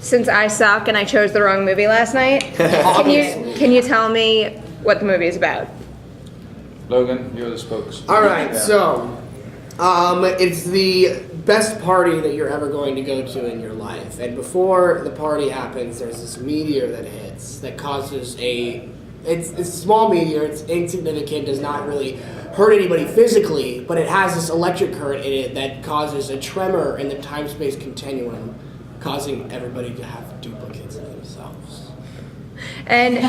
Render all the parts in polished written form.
since I suck and I chose the wrong movie last night, can you tell me what the movie is about? Logan, you're the spokes. All right, so it's the best party that you're ever going to go to in your life, and before the party happens, there's this meteor that hits that causes it's a small meteor. It's insignificant, does not really hurt anybody physically, but it has this electric current in it that causes a tremor in the time-space continuum, causing everybody to have duplicates of themselves. And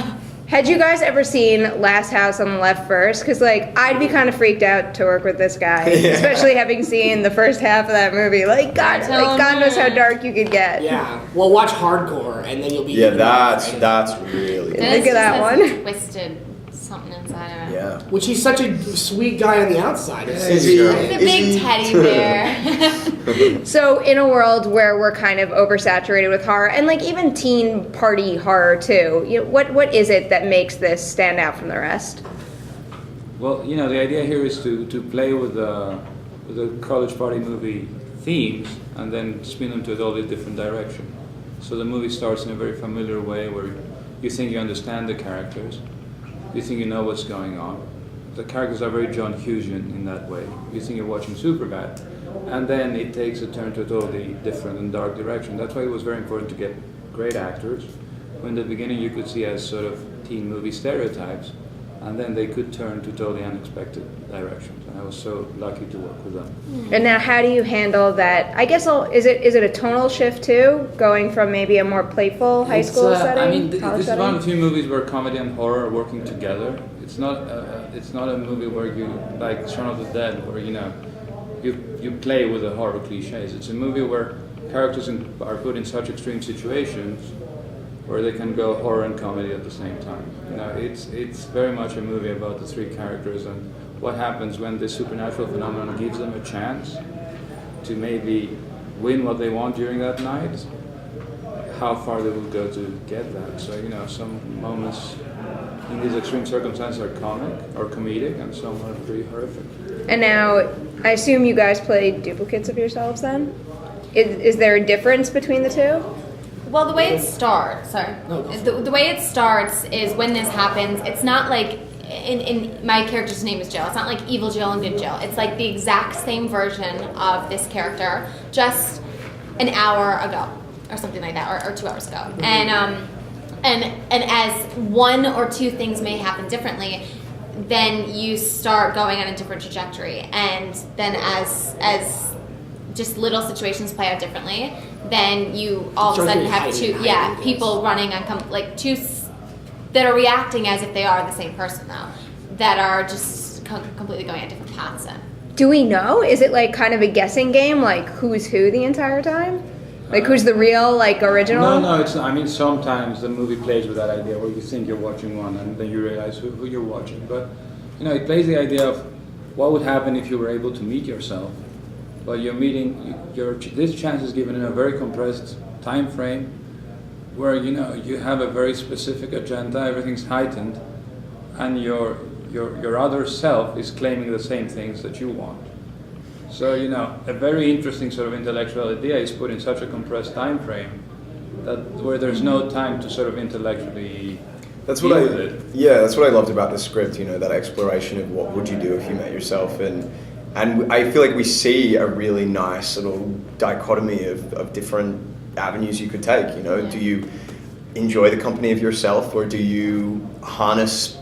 had you guys ever seen Last House on the Left first? Because, like, I'd be kind of freaked out to work with this guy, especially having seen the first half of that movie. Like, God knows how dark you could get. Yeah. Well, watch Hardcore, and then you'll be... Yeah, that's really good. Look at that one. Twisted something inside of it. Yeah. Which he's such a sweet guy on the outside. Is he? He's a big teddy bear. So in a world where we're kind of oversaturated with horror, and like even teen party horror too, what is it that makes this stand out from the rest? Well, the idea here is to play with the college party movie themes and then spin them to a totally different direction. So the movie starts in a very familiar way where you think you understand the characters, you think you know what's going on. The characters are very John Hughesian in that way. You think you're watching Superbad, and then it takes a turn to a totally different and dark direction. That's why it was very important to get great actors, who in the beginning you could see as sort of teen movie stereotypes, and then they could turn to totally unexpected directions. And I was so lucky to work with them. And now, how do you handle that? I guess is it a tonal shift too, going from maybe a more playful high school setting? I mean, this college is setting? one of the few movies where comedy and horror are working together. It's not a movie where you like Shaun of the Dead, where you play with the horror cliches. It's a movie where characters are put in such extreme situations where they can go horror and comedy at the same time. It's very much a movie about the three characters and what happens when this supernatural phenomenon gives them a chance to maybe win what they want during that night, how far they will go to get that. So, some moments in these extreme circumstances are comic or comedic, and some are pretty horrific. And now, I assume you guys played duplicates of yourselves then? Is there a difference between the two? Well, the way it starts, the way it starts is when this happens, it's not like, in my character's name is Jill, it's not like evil Jill and good Jill. It's like the exact same version of this character, just an hour ago, or something like that, or 2 hours ago. And as one or two things may happen differently, then you start going on a different trajectory. And then as just little situations play out differently, then you all of a sudden have people running on two that are reacting as if they are the same person though, that are just completely going on different paths. Do we know? Is it like kind of a guessing game, like who's who the entire time? Like who's the real original? No, it's not. I mean, sometimes the movie plays with that idea where you think you're watching one and then you realize who you're watching. But it plays the idea of what would happen if you were able to meet yourself. But you're meeting, this chance is given in a very compressed time frame where you have a very specific agenda, everything's heightened, and your other self is claiming the same things that you want. So a very interesting sort of intellectual idea is put in such a compressed time frame where there's no time to sort of intellectually that's what I loved about the script, that exploration of what would you do if you met yourself, and I feel like we see a really nice little dichotomy of different avenues you could take. Do you enjoy the company of yourself, or do you harness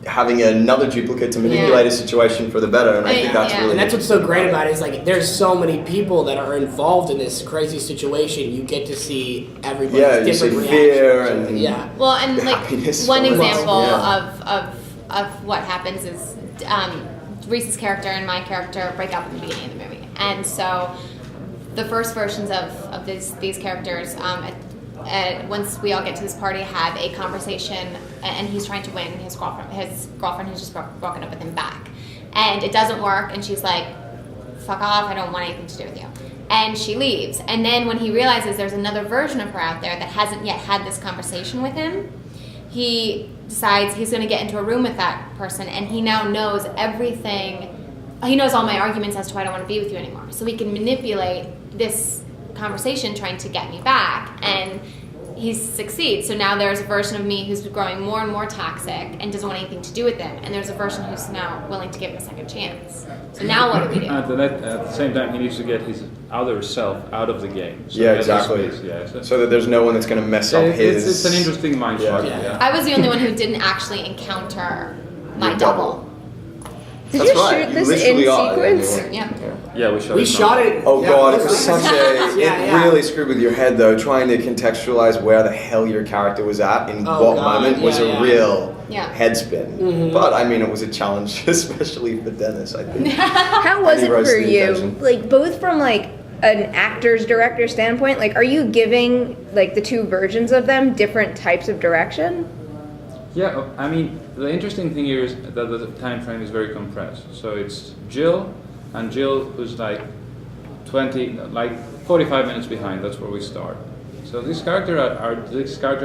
having another duplicate to manipulate a situation for the better? And I think that's really... And that's what's so great about it, is there's so many people that are involved in this crazy situation. You get to see everybody's different reactions. Fear and well, and one example of what happens is Rhys's character and my character break up at the beginning of the movie, and so the first versions of these characters, once we all get to this party, have a conversation, and he's trying to win his girlfriend who's just broken up with him back, and it doesn't work, and she's like, "Fuck off! I don't want anything to do with you," and she leaves. And then when he realizes there's another version of her out there that hasn't yet had this conversation with him, he decides he's going to get into a room with that person, and he now knows everything. He knows all my arguments as to why I don't want to be with you anymore. So he can manipulate this conversation trying to get me back, and he succeeds. So now there's a version of me who's growing more and more toxic and doesn't want anything to do with him, and there's a version who's now willing to give him a second chance. So now what do we do? At the same time, he needs to get his other self out of the game. So yeah, exactly. So that there's no one that's going to mess up his... It's an interesting mind fuck. I was the only one who didn't actually encounter my double. Did you shoot this in sequence? Yeah, we shot it. We shot it. Oh god, it was such a... Yeah. It really screwed with your head though, trying to contextualize where the hell your character was at in what moment was a real head spin. Mm-hmm. But I mean, it was a challenge, especially for Dennis, I think. How was it for you? Like, both from like an actor's director standpoint, like, are you giving like the two versions of them different types of direction? Yeah, I mean, the interesting thing here is that the time frame is very compressed. So it's Jill, and Jill who's like 45 minutes behind. That's where we start. So these characters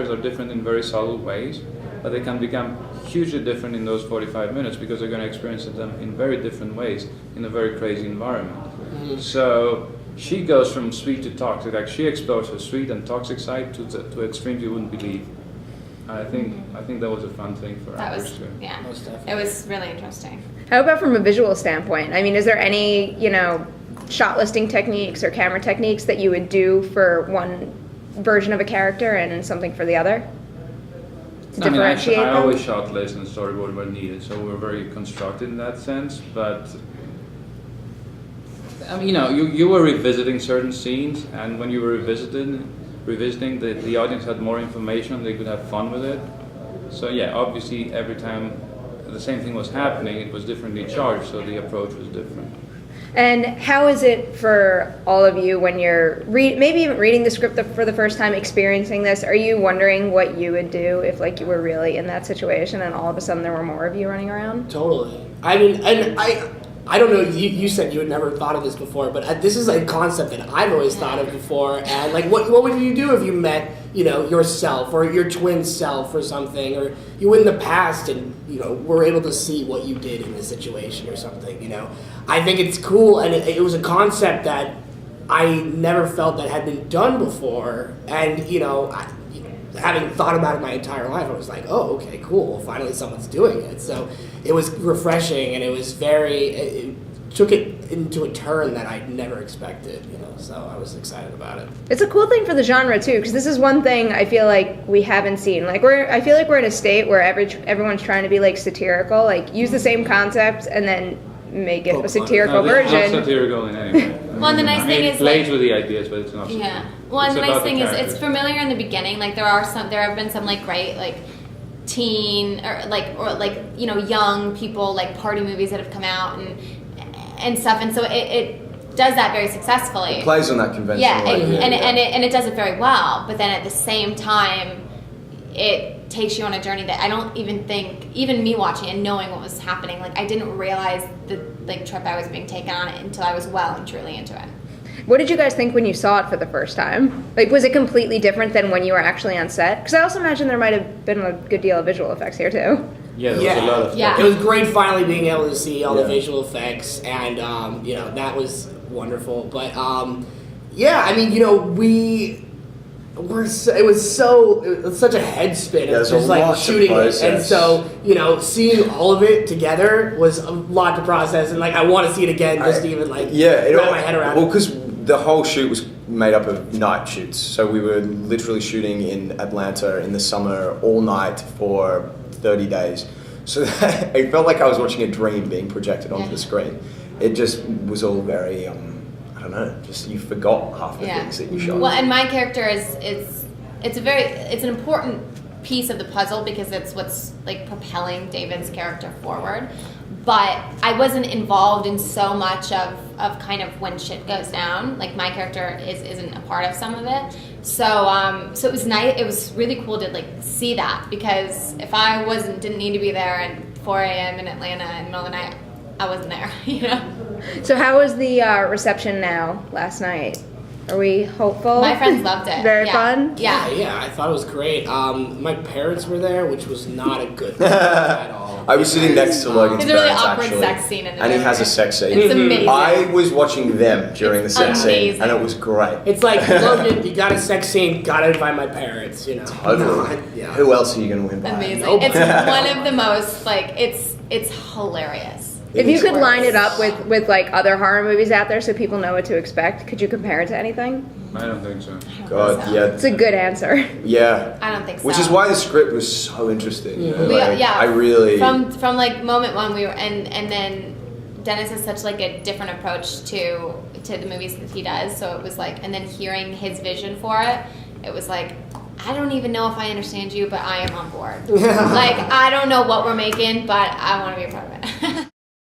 are different in very subtle ways, but they can become hugely different in those 45 minutes because they're going to experience them in very different ways in a very crazy environment. Mm-hmm. So she goes from sweet to toxic. Like, she explores her sweet and toxic side to extremes you wouldn't believe. I think that was a fun thing for actors too. Yeah, it was really interesting. How about from a visual standpoint? I mean, is there any, shot listing techniques or camera techniques that you would do for one version of a character and something for the other? To differentiate I them? always shot list and storyboard where needed, so we're very constructed in that sense. But I mean, you were revisiting certain scenes, and when you were revisiting, the audience had more information, they could have fun with it. So yeah, obviously every time the same thing was happening, it was differently charged, so the approach was different. And how is it for all of you when you're maybe even reading the script for the first time, experiencing this? Are you wondering what you would do if like you were really in that situation and all of a sudden there were more of you running around? Totally. I mean, and I don't know, you said you had never thought of this before, but this is a concept that I've always thought of before. And like, what would you do if you met, yourself or your twin self or something, or you in the past and, were able to see what you did in this situation or something, I think it's cool, and it was a concept that I never felt that had been done before. And, having thought about it my entire life, I was like, oh, okay, cool. Finally someone's doing it. So it was refreshing, and it was it took it into a turn that I'd never expected, so I was excited about it. It's a cool thing for the genre too, because this is one thing I feel like we haven't seen. Like, I feel like we're in a state where everyone's trying to be like satirical, like use the same concept and then make it a satirical version. It's not satirical in any way. Well, and the nice thing is, it plays with the ideas, but it's not. Yeah. Well, and the nice thing is, it's familiar in the beginning. Like, there have been some like great like teen or young people like party movies that have come out and stuff, and so it does that very successfully. It plays on that convention. Yeah, and it does it very well. But then at the same time, it takes you on a journey that I don't even think, even me watching and knowing what was happening, like I didn't realize the like trip I was being taken on until I was well and truly into it. What did you guys think when you saw it for the first time? Like, was it completely different than when you were actually on set? Because I also imagine there might have been a good deal of visual effects here too. Yeah, there was a lot of stuff. It was great finally being able to see all the visual effects, and that was wonderful. But I mean, it was such a head spin. It was just like shooting it, and so seeing all of it together was a lot to process, and like I want to see it again just to even like wrap my head around. Well, because the whole shoot was made up of night shoots, so we were literally shooting in Atlanta in the summer all night for 30 days. So it felt like I was watching a dream being projected onto the screen. It just was all very I don't know, just you forgot half the things that you shot. Well, and my character it's an important piece of the puzzle because it's what's like propelling David's character forward. But I wasn't involved in so much of kind of when shit goes down. Like my character isn't a part of some of it. So it was nice. It was really cool to like see that, because if I didn't need to be there at 4 a.m. in Atlanta in the middle of the night, I wasn't there. So how was the reception now last night? Are we hopeful? My friends loved it. Very Yeah. fun? Yeah. I thought it was great. My parents were there, which was not a good thing at all. I was sitting next to Logan's There's a really parents, awkward actually, sex scene in the and he movie. has a sex scene. It's amazing. I was watching them during It's the sex scene, amazing. and it was great. It's like, Logan, you got a sex scene, gotta invite my parents, you know. Totally. Yeah. Who else are you going to invite? Amazing. Nope. It's one of the most like it's hilarious. If you could Works. line it up with like other horror movies out there so people know what to expect, could you compare it to anything? I don't think so. God, yeah. It's a good answer. Yeah. I don't think so. Which is why the script was so interesting. You know? We, Like, yeah. I really. from like moment one we were and then Dennis has such like a different approach to the movies that he does. So it was like, and then hearing his vision for it, it was like, I don't even know if I understand you, but I am on board. Like I don't know what we're making, but I want to be a part of it.